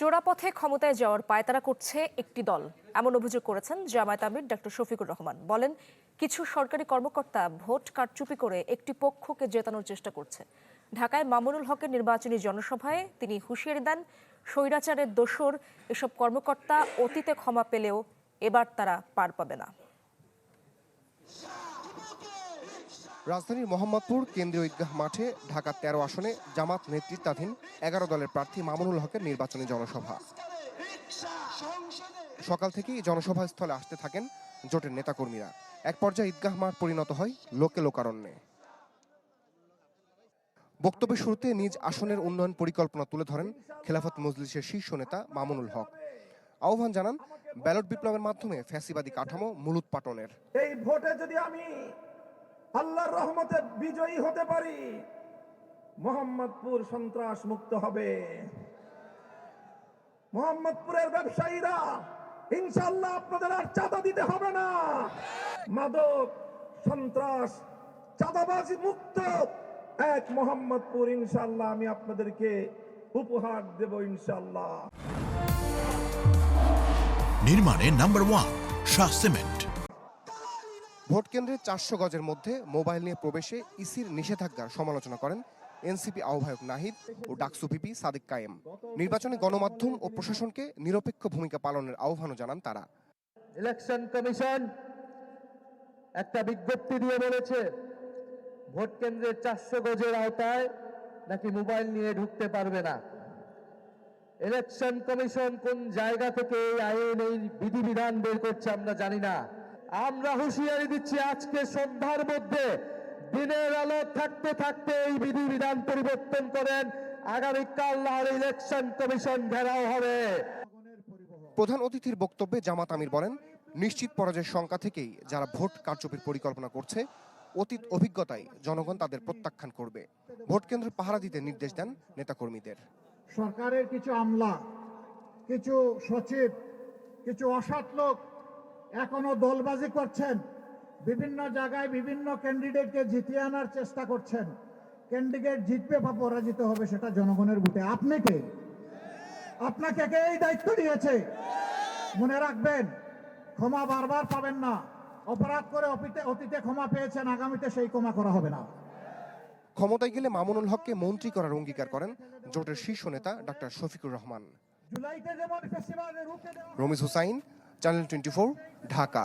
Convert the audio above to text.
চোরাপথে ক্ষমতায় যাওয়ার পায়তারা করছে একটি দল, এমন অভিযোগ করেছেন জামায়াত আমির ডক্টর শফিকুর রহমান। বলেন, কিছু সরকারি কর্মকর্তা ভোট কারচুপি করে একটি পক্ষকে জেতানোর চেষ্টা করছে। ঢাকায় মামুনুল হকের নির্বাচনী জনসভায় তিনি হুঁশিয়ারি দেন, স্বৈরাচারের দোসর এসব কর্মকর্তা অতীতে ক্ষমা পেলেও এবার তারা পার পাবে না। রাজধানীর মোহাম্মদপুর কেন্দ্রীয় ঈদগাহ মাঠে ঢাকা ১৩ আসনে জামাত নেতৃত্বাধীন ১১ দলের প্রার্থী মামুনুল হকের নির্বাচনী জনসভা। সকাল থেকেই জনসভাস্থলে আসতে থাকেন জোটের নেতাকর্মীরা। এক পর্যায়ে ঈদগাহ মাঠ পরিণত হয় লোকে লোকারণ্যে। বক্তব্যের শুরুতে নিজ আসনের উন্নয়ন পরিকল্পনা তুলে ধরেন খেলাফত মজলিসের শীর্ষ নেতা মামুনুল হক। আহ্বান জানান ব্যালট বিপ্লবের মাধ্যমে ফ্যাসিবাদী কাঠামো মূলোৎপাটনের। এই ভোটে যদি আমি আল্লাহর রহমতে বিজয়ী হতে পারি, মোহাম্মদপুর সন্ত্রাস মুক্ত হবে। মোহাম্মদপুরের ব্যবসায়ীরা ইনশাআল্লাহ আপনাদের আর চাঁদা দিতে হবে না। মাদক, সন্ত্রাস, চাঁদাবাজি মুক্ত এক মোহাম্মদপুর ইনশাআল্লাহ আমি আপনাদেরকে উপহার দেব ইনশাআল্লাহ। নির্মাণে নাম্বার 1 শাহ সিমেন্ট। ভোট কেন্দ্রে ৪০০ গজের মধ্যে মোবাইল নিয়ে প্রবেশে ইসির নিষেধাজ্ঞার সমালোচনা করেন এনসিপি আহ্বায়ক নাহিদ ও ডাকসু ভিপি সাদিক কায়েম। নির্বাচনে গণমাধ্যম ও প্রশাসনকে নিরপেক্ষ ভূমিকা পালনের আহ্বানও জানান তারা। ইলেকশন কমিশন একটা বিজ্ঞপ্তি দিয়ে বলেছে, ভোট কেন্দ্রের ৪০০ গজের আওতায় নাকি মোবাইল নিয়ে ঢুকতে পারবে না। ইলেকশন কমিশন কোন জায়গা থেকে এই আইন, এই বিধিবিধান বের করছে আমরা জানি না। আমরা হুঁশিয়ারি দিচ্ছি, আজকে সন্ধ্যার মধ্যে দিনের আলো থাকতে থাকতে এই বিধিবিধান পরিবর্তন করেন, আগামীকাল ইলেকশন কমিশন ঘেরাও হবে। প্রধান অতিথির বক্তব্যে জামাত আমির বলেন, নিশ্চিত পরাজয়ের শঙ্কা থেকেই যারা ভোট কারচুপির পরিকল্পনা করছে, অতীত অভিজ্ঞতায় জনগণ তাদের প্রত্যাখ্যান করবে। ভোট কেন্দ্র পাহারা দিতে নির্দেশ দেন নেতাকর্মীদের। সরকারের কিছু আমলা, কিছু সচিব, কিছু অসৎ লোক এখনো দলবাজি করছেন, বিভিন্ন জায়গায় বিভিন্ন ক্যান্ডিডেটকে জিতিয়ে আনার চেষ্টা করছেন। ক্যান্ডিডেট জিতবে বা পরাজিত হবে সেটা জনগণের ভোটে। আপনি কে? আপনাকে কে এই দায়িত্ব দিয়েছে? মনে রাখবেন, ক্ষমা বারবার পাবেন না। অপরাধ করে অতীতে ক্ষমা পেয়েছেন, আগামীতে সেই ক্ষমা করা হবে না। ক্ষমতায় গেলে মামুনুল হককে মন্ত্রী করার অঙ্গীকার করেন জোটের শীর্ষ নেতা ডক্টর শফিকুর রহমান। জুলাইতে যেমন ফেসিবাদে রুখে দেওয়া রমিজ হুসাইন, চ্যানেল 24, ঢাকা।